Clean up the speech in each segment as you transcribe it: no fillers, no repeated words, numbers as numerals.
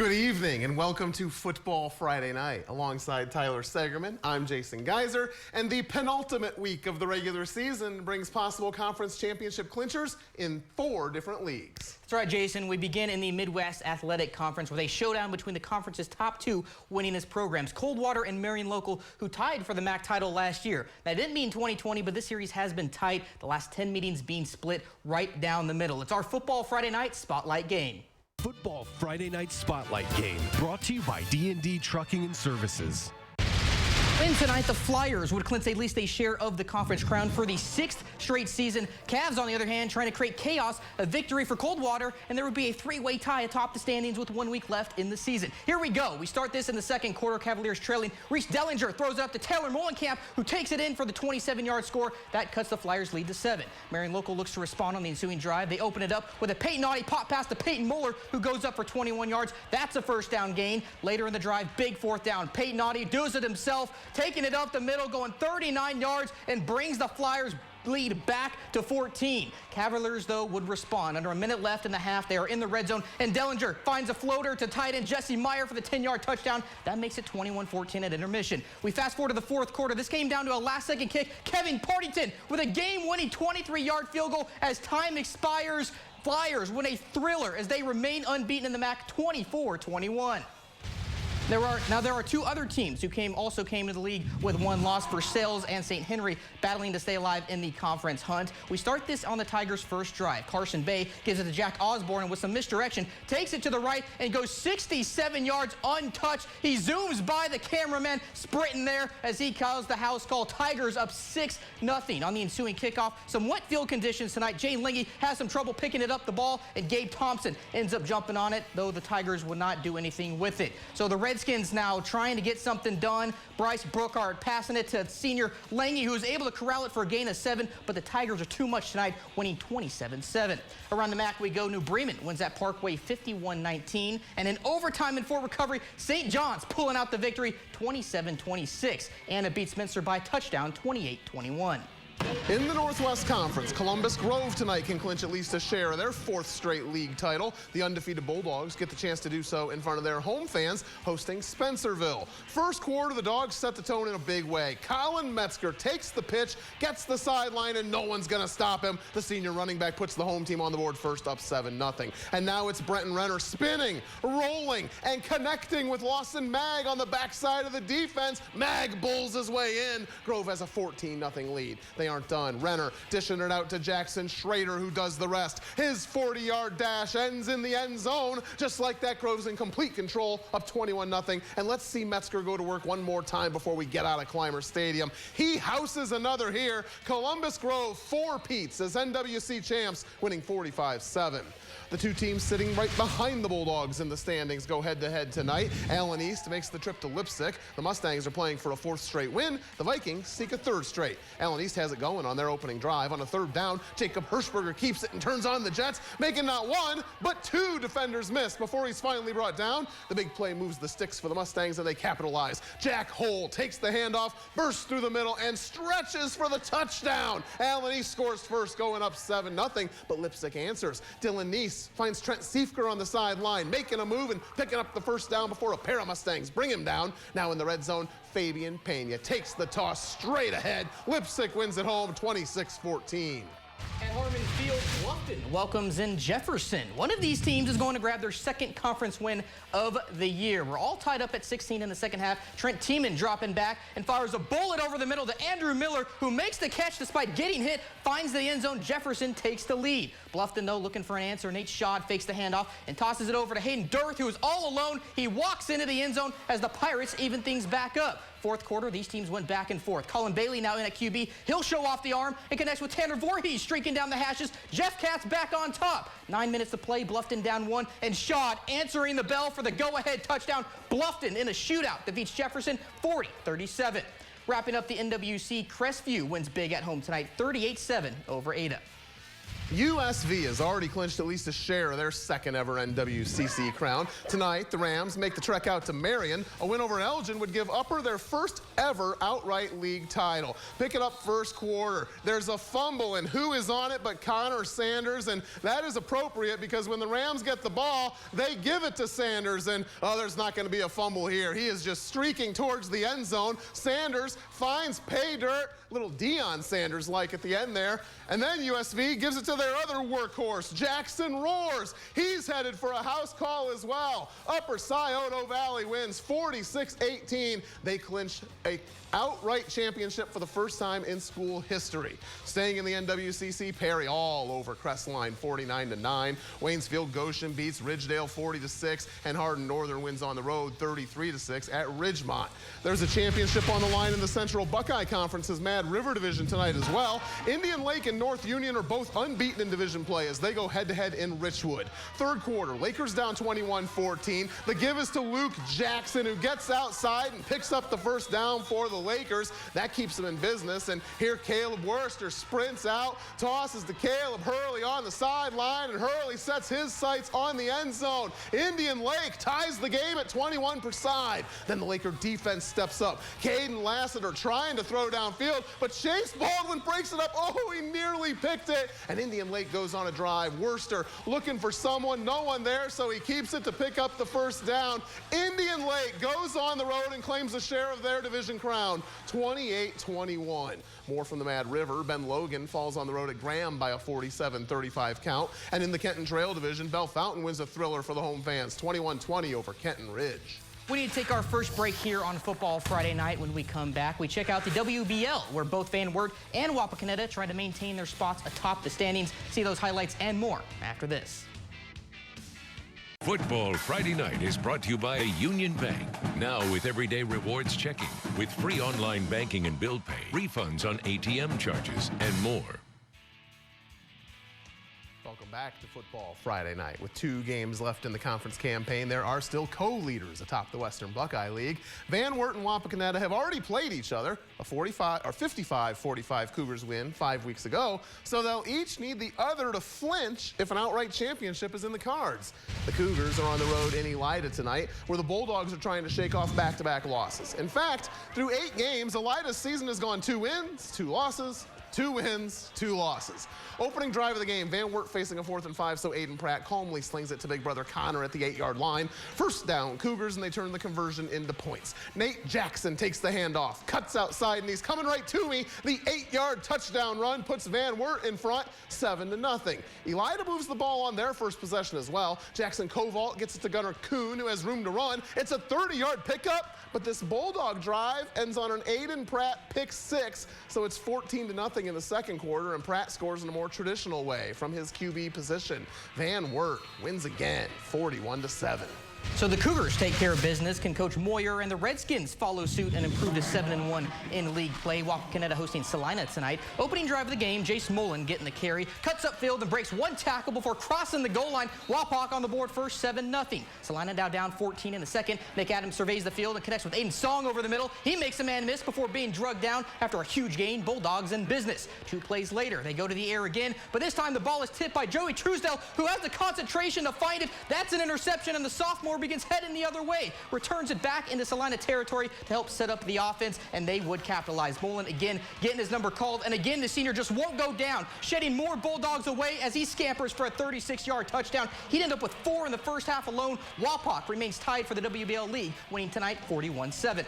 Good evening and welcome to Football Friday Night. Alongside Tyler Segerman, I'm Jason Geyser, and the penultimate week of the regular season brings possible conference championship clinchers in 4 different leagues. That's right, Jason. We begin in the Midwest Athletic Conference with a showdown between the conference's top 2 winningest programs, Coldwater and Marion Local, who tied for the MAC title last year. That didn't mean 2020, but this series has been tight, the last 10 meetings being split right down the middle. It's our Football Friday Night Spotlight game. Football Friday Night Spotlight game brought to you by D&D Trucking and Services. And tonight, the Flyers would clinch at least a share of the conference crown for the 6th straight season. Cavs, on the other hand, trying to create chaos, a victory for Coldwater, and there would be a 3-way tie atop the standings with 1 week left in the season. Here we go. We start this in the second quarter. Cavaliers trailing. Reese Dellinger throws it up to Taylor Molenkamp, who takes it in for the 27-yard score. That cuts the Flyers' lead to 7. Marion Local looks to respond on the ensuing drive. They open it up with a Peyton Audie pop pass to Peyton Muller, who goes up for 21 yards. That's a first down gain. Later in the drive, big 4th down. Peyton Audie does it himself, taking it up the middle, going 39 yards, and brings the Flyers' lead back to 14. Cavaliers, though, would respond. Under a minute left in the half, they are in the red zone, and Dellinger finds a floater to tight end Jesse Meyer for the 10-yard touchdown. That makes it 21-14 at intermission. We fast forward to the 4th quarter. This came down to a last-second kick. Kevin Partington with a game-winning 23-yard field goal as time expires. Flyers win a thriller as they remain unbeaten in the MAC, 24-21. There are 2 other teams who also came to the league with 1 loss, for Sales and St. Henry, battling to stay alive in the conference hunt. We start this on the Tigers' first drive. Carson Bay gives it to Jack Osborne, and with some misdirection, takes it to the right and goes 67 yards untouched. He zooms by the cameraman, sprinting there as he calls the house call. Tigers up 6-0 on the ensuing kickoff. Some wet field conditions tonight. Jane Lingy has some trouble picking it up the ball, and Gabe Thompson ends up jumping on it, though the Tigers would not do anything with it. So the Redskins now trying to get something done. Bryce Brookhart passing it to senior Lange, who was able to corral it for a gain of 7, but the Tigers are too much tonight, winning 27-7. Around the MAC we go. New Bremen wins at Parkway 51-19, and in overtime and for recovery, St. John's pulling out the victory 27-26, and it beats Minster by a touchdown 28-21. In the Northwest Conference, Columbus Grove tonight can clinch at least a share of their 4th straight league title. The undefeated Bulldogs get the chance to do so in front of their home fans, hosting Spencerville. First quarter, the Dogs set the tone in a big way. Colin Metzger takes the pitch, gets the sideline, and no one's going to stop him. The senior running back puts the home team on the board first, up 7-0. And now it's Brenton Renner spinning, rolling, and connecting with Lawson Mag on the backside of the defense. Mag bulls his way in. Grove has a 14-0 lead. They aren't done. Renner dishing it out to Jackson Schrader, who does the rest. His 40-yard dash ends in the end zone. Just like that, Grove's in complete control, up 21-0. And let's see Metzger go to work one more time before we get out of Clymer Stadium. He houses another here. Columbus Grove 4-peats as NWC champs, winning 45-7. The 2 teams sitting right behind the Bulldogs in the standings go head-to-head tonight. Allen East makes the trip to Lipsick. The Mustangs are playing for a 4th straight win. The Vikings seek a 3rd straight. Allen East has it going on their opening drive. On a 3rd down, Jacob Hirschberger keeps it and turns on the Jets, making not 1, but 2 defenders miss before he's finally brought down. The big play moves the sticks for the Mustangs, and they capitalize. Jack Hole takes the handoff, bursts through the middle, and stretches for the touchdown. Allen East scores first, going up 7-0, but Lipsick answers. Dylan Neese finds Trent Siefker on the sideline, making a move and picking up the first down before a pair of Mustangs bring him down. Now in the red zone, Fabian Pena takes the toss straight ahead. Lipsick wins at home 26-14. At Harmon Field, Bluffton welcomes in Jefferson. One of these teams is going to grab their 2nd conference win of the year. We're all tied up at 16 in the second half. Trent Tiemann dropping back and fires a bullet over the middle to Andrew Miller, who makes the catch despite getting hit, finds the end zone. Jefferson takes the lead. Bluffton, though, looking for an answer. Nate Schad fakes the handoff and tosses it over to Hayden Dirth, who is all alone. He walks into the end zone as the Pirates even things back up. 4th quarter, these teams went back and forth. Colin Bailey now in at QB. He'll show off the arm and connects with Tanner Voorhees streaking down the hashes. Jeff Katz back on top. 9 minutes to play. Bluffton down 1. And Schad answering the bell for the go-ahead touchdown. Bluffton in a shootout defeats Jefferson 40-37. Wrapping up the NWC, Crestview wins big at home tonight, 38-7 over Ada. USV has already clinched at least a share of their second ever NWCC crown. Tonight, the Rams make the trek out to Marion. A win over Elgin would give Upper their first ever outright league title. Pick it up first quarter. There's a fumble, and who is on it but Connor Sanders? And that is appropriate because when the Rams get the ball, they give it to Sanders. And, oh, there's not going to be a fumble here. He is just streaking towards the end zone. Sanders finds pay dirt. Little Deion Sanders-like at the end there. And then USV gives it to their other workhorse, Jackson Roars. He's headed for a house call as well. Upper Scioto Valley wins 46-18. They clinch a outright championship for the first time in school history. Staying in the NWCC, Perry all over Crestline 49-9. Waynesfield Goshen beats Ridgedale 40-6, and Hardin Northern wins on the road 33-6 at Ridgemont. There's a championship on the line in the Central Buckeye Conference's Mad River Division tonight as well. Indian Lake and North Union are both unbeaten in division play as they go head-to-head in Richwood. Third quarter, Lakers down 21-14. The give is to Luke Jackson, who gets outside and picks up the first down for the Lakers. That keeps them in business. And here Caleb Worcester sprints out, tosses to Caleb Hurley on the sideline, and Hurley sets his sights on the end zone. Indian Lake ties the game at 21 per side. Then the Laker defense steps up. Caden Lassiter trying to throw downfield, but Chase Baldwin breaks it up. Oh, he nearly picked it. And Indian Lake goes on a drive. Worcester looking for someone, no one there, so he keeps it to pick up the first down. Indian Lake goes on the road and claims a share of their division crown, 28-21. More from the Mad River. Ben Logan falls on the road at Graham by a 47-35 count. And in the Kenton Trail Division, Bell Fountain wins a thriller for the home fans, 21-20 over Kenton Ridge. We need to take our first break here on Football Friday Night. When we come back, we check out the WBL, where both Van Wert and Wapakoneta try to maintain their spots atop the standings. See those highlights and more after this. Football Friday Night is brought to you by Union Bank. Now with everyday rewards checking, with free online banking and bill pay, refunds on ATM charges, and more. Welcome back to Football Friday Night. With 2 games left in the conference campaign, there are still co-leaders atop the Western Buckeye League. Van Wert and Wapakoneta have already played each other. A 55-45 Cougars win 5 weeks ago, so they'll each need the other to flinch if an outright championship is in the cards. The Cougars are on the road in Elida tonight, where the Bulldogs are trying to shake off back-to-back losses. In fact, through 8 games, Elida's season has gone 2 wins, 2 losses, 2 wins, 2 losses. Opening drive of the game, Van Wert facing a 4th and 5, so Aiden Pratt calmly slings it to big brother Connor at the 8-yard line. First down, Cougars, and they turn the conversion into points. Nate Jackson takes the handoff, cuts outside, and he's coming right to me. The 8-yard touchdown run puts Van Wert in front, 7-0. Elida moves the ball on their first possession as well. Jackson Kovalt gets it to Gunnar Kuhn, who has room to run. It's a 30-yard pickup, but this Bulldog drive ends on an Aiden Pratt pick 6, so it's 14-0 in the second quarter, and Pratt scores in a more traditional way from his QB position. Van Wert wins again, 41-7. So the Cougars take care of business. Can Coach Moyer and the Redskins follow suit and improve to 7-1 in league play? Wapakoneta hosting Salina tonight. Opening drive of the game, Jace Mullen getting the carry, cuts upfield and breaks 1 tackle before crossing the goal line. Wapak on the board first, 7-0. Salina now down 14 in the second. Nick Adams surveys the field and connects with Aiden Song over the middle. He makes a man miss before being drugged down after a huge gain. Bulldogs in business. 2 plays later, they go to the air again, but this time the ball is tipped by Joey Truesdell, who has the concentration to find it. That's an interception, and the sophomore begins heading the other way, returns it back into Salina territory to help set up the offense, and they would capitalize. Mullen again getting his number called, and again the senior just won't go down, shedding more Bulldogs away as he scampers for a 36-yard touchdown. He'd end up with 4 in the first half alone. Wapak remains tied for the WBL League, winning tonight 41-7.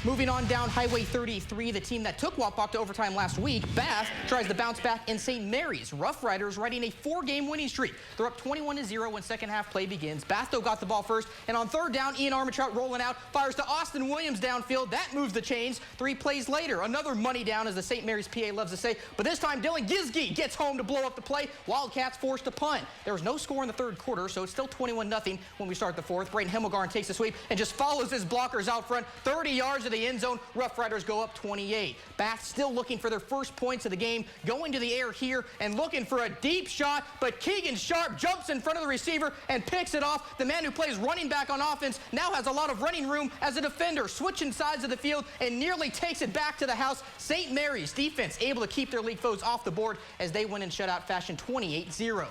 Moving on down Highway 33, the team that took Wapak to overtime last week, Bath, tries to bounce back in St. Mary's. Rough Riders riding a 4-game winning streak. They're up 21-0 when second half play begins. Bath, though, got the ball first, and on third down, Ian Armitrout rolling out, fires to Austin Williams downfield. That moves the chains. 3 plays later, another money down, as the St. Mary's PA loves to say, but this time Dylan Gizgi gets home to blow up the play. Wildcats forced to punt. There was no score in the third quarter, so it's still 21-0 when we start the fourth. Braden Himmelgarn takes the sweep and just follows his blockers out front. 30 yards of the end zone. Rough Riders go up 28. Bath still looking for their first points of the game, going to the air here and looking for a deep shot, but Keegan Sharp jumps in front of the receiver and picks it off. The man who plays running back on offense now has a lot of running room as a defender, switching sides of the field and nearly takes it back to the house. St. Mary's defense able to keep their league foes off the board as they win in shutout fashion 28-0.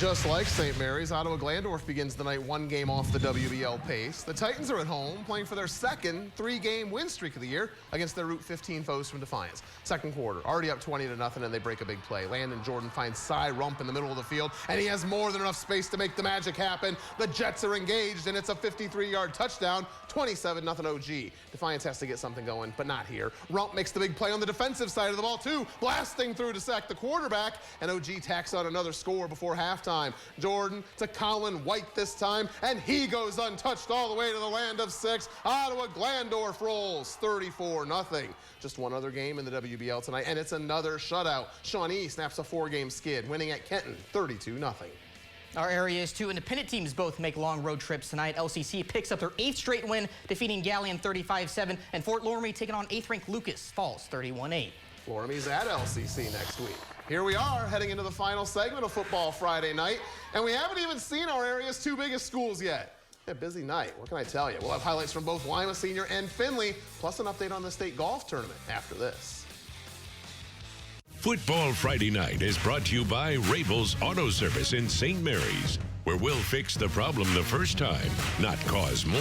Just like St. Mary's, Ottawa Glandorf begins the night one game off the WBL pace. The Titans are at home playing for their second three-game win streak of the year against their Route 15 foes from Defiance. Second quarter, already up 20-0, and they break a big play. Landon Jordan finds Cy Rump in the middle of the field, and he has more than enough space to make the magic happen. The Jets are engaged, and it's a 53-yard touchdown, 27-0 OG. Defiance has to get something going, but not here. Rump makes the big play on the defensive side of the ball, too, blasting through to sack the quarterback, and OG tacks on another score before halftime. Jordan to Colin White this time, and he goes untouched all the way to the land of 6. Ottawa Glandorf rolls 34-0. Just one other game in the WBL tonight, and it's another shutout. Shawnee snaps a 4-game skid, winning at Kenton 32-0. Our area's two independent teams both make long road trips tonight. LCC picks up their 8th straight win, defeating Galleon 35-7, and Fort Loramie taking on 8th ranked Lucas Falls 31-8. Loramie's at LCC next week. Here we are heading into the final segment of Football Friday night, and we haven't even seen our area's two biggest schools yet. A busy night, what can I tell you? We'll have highlights from both Lima Senior and Findlay, plus an update on the state golf tournament after this. Football Friday Night is brought to you by Rabel's Auto Service in St. Mary's, where we'll fix the problem the first time, not cause more.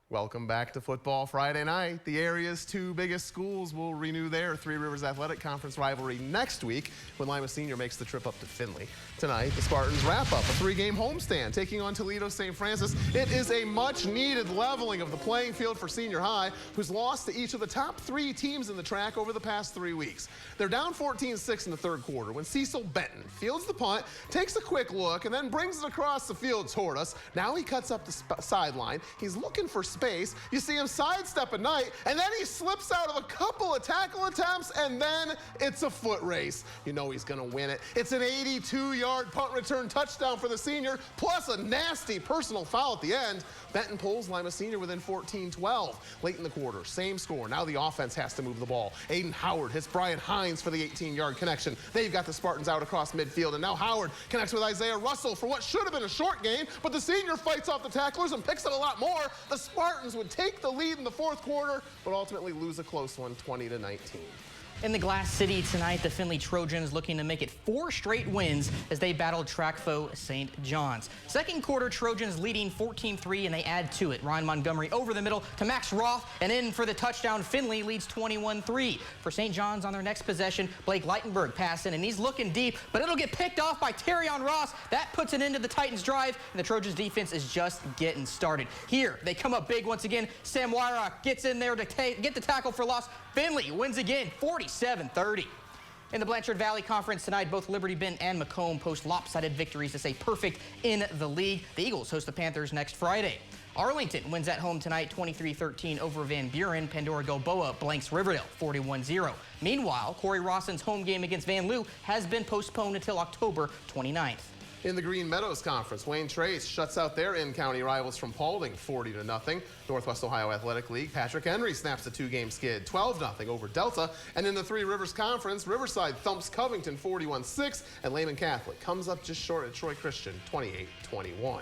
Welcome back to Football Friday Night. The area's two biggest schools will renew their Three Rivers Athletic Conference rivalry next week when Lima Senior makes the trip up to Findlay. Tonight, the Spartans wrap up a 3-game homestand, taking on Toledo St. Francis. It is a much-needed leveling of the playing field for Senior High, who's lost to each of the top 3 teams in the track over the past 3 weeks. They're down 14-6 in the third quarter when Cecil Benton fields the punt, takes a quick look, and then brings it across the field toward us. Now he cuts up the sideline. He's looking for space. You see him sidestep a Knight, and then he slips out of a couple of tackle attempts, and then it's a foot race. You know he's going to win it. It's an 82-yard punt return touchdown for the senior, plus a nasty personal foul at the end. Benton pulls Lima Senior within 14-12. Late in the quarter, same score. Now the offense has to move the ball. Aiden Howard hits Brian Hines for the 18-yard connection. They've got the Spartans out across midfield, and now Howard connects with Isaiah Russell for what should have been a short game, but the senior fights off the tacklers and picks it a lot more. The Spartans would take the lead in the fourth quarter, but ultimately lose a close one, 20-19. In the Glass City tonight, the Findlay Trojans looking to make it 4 straight wins as they battle track foe St. John's. Second quarter, Trojans leading 14-3, and they add to it. Ryan Montgomery over the middle to Max Roth, and in for the touchdown. Findlay leads 21-3. For St. John's on their next possession, Blake Leitenberg passing, and he's looking deep, but it'll get picked off by Terrion Ross. That puts an end to the Titans' drive, and the Trojans' defense is just getting started. Here, they come up big once again. Sam Wyrock gets in there to get the tackle for loss. Findlay wins again, 47-30. In the Blanchard Valley Conference tonight, both Liberty Bend and Macomb post lopsided victories to stay perfect in the league. The Eagles host the Panthers next Friday. Arlington wins at home tonight, 23-13 over Van Buren. Pandora Gilboa blanks Riverdale, 41-0. Meanwhile, Corey Rawson's home game against Van Loo has been postponed until October 29th. In the Green Meadows Conference, Wayne Trace shuts out their in-county rivals from Paulding 40-0. Northwest Ohio Athletic League, Patrick Henry snaps a 2-game skid 12-0 over Delta. And in the Three Rivers Conference, Riverside thumps Covington 41-6, and Lehman Catholic comes up just short at Troy Christian 28-21.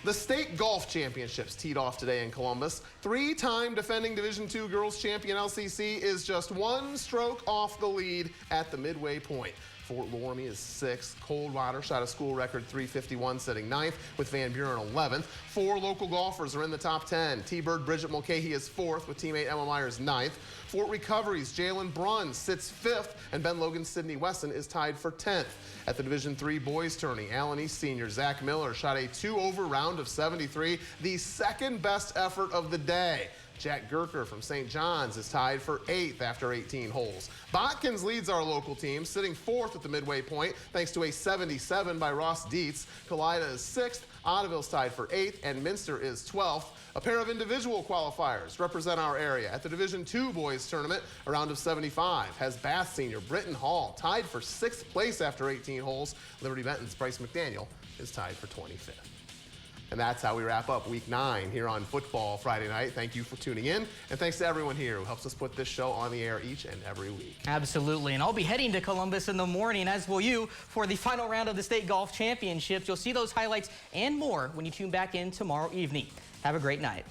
The state golf championships teed off today in Columbus. 3-time defending Division II girls champion LCC is just 1 stroke off the lead at the midway point. Fort Loramie is 6th. Coldwater shot a school record 351, sitting 9th, with Van Buren 11th. 4 local golfers are in the top 10. T-Bird Bridget Mulcahy is 4th, with teammate Emma Myers 9th. Fort Recovery's Jalen Brunn sits 5th, and Ben Logan's Sydney Wesson is tied for 10th. At the Division III boys tourney, Allen East senior Zach Miller shot a 2-over round of 73, the second best effort of the day. Jack Gerker from St. John's is tied for 8th after 18 holes. Botkins leads our local team, sitting 4th at the midway point, thanks to a 77 by Ross Dietz. Kalida is 6th, Ottaville's tied for 8th, and Minster is 12th. A pair of individual qualifiers represent our area. At the Division II boys tournament, a round of 75 has Bath senior Britton Hall tied for 6th place after 18 holes. Liberty Benton's Bryce McDaniel is tied for 25th. And that's how we wrap up Week 9 here on Football Friday Night. Thank you for tuning in, and thanks to everyone here who helps us put this show on the air each and every week. Absolutely, and I'll be heading to Columbus in the morning, as will you, for the final round of the State Golf Championships. You'll see those highlights and more when you tune back in tomorrow evening. Have a great night.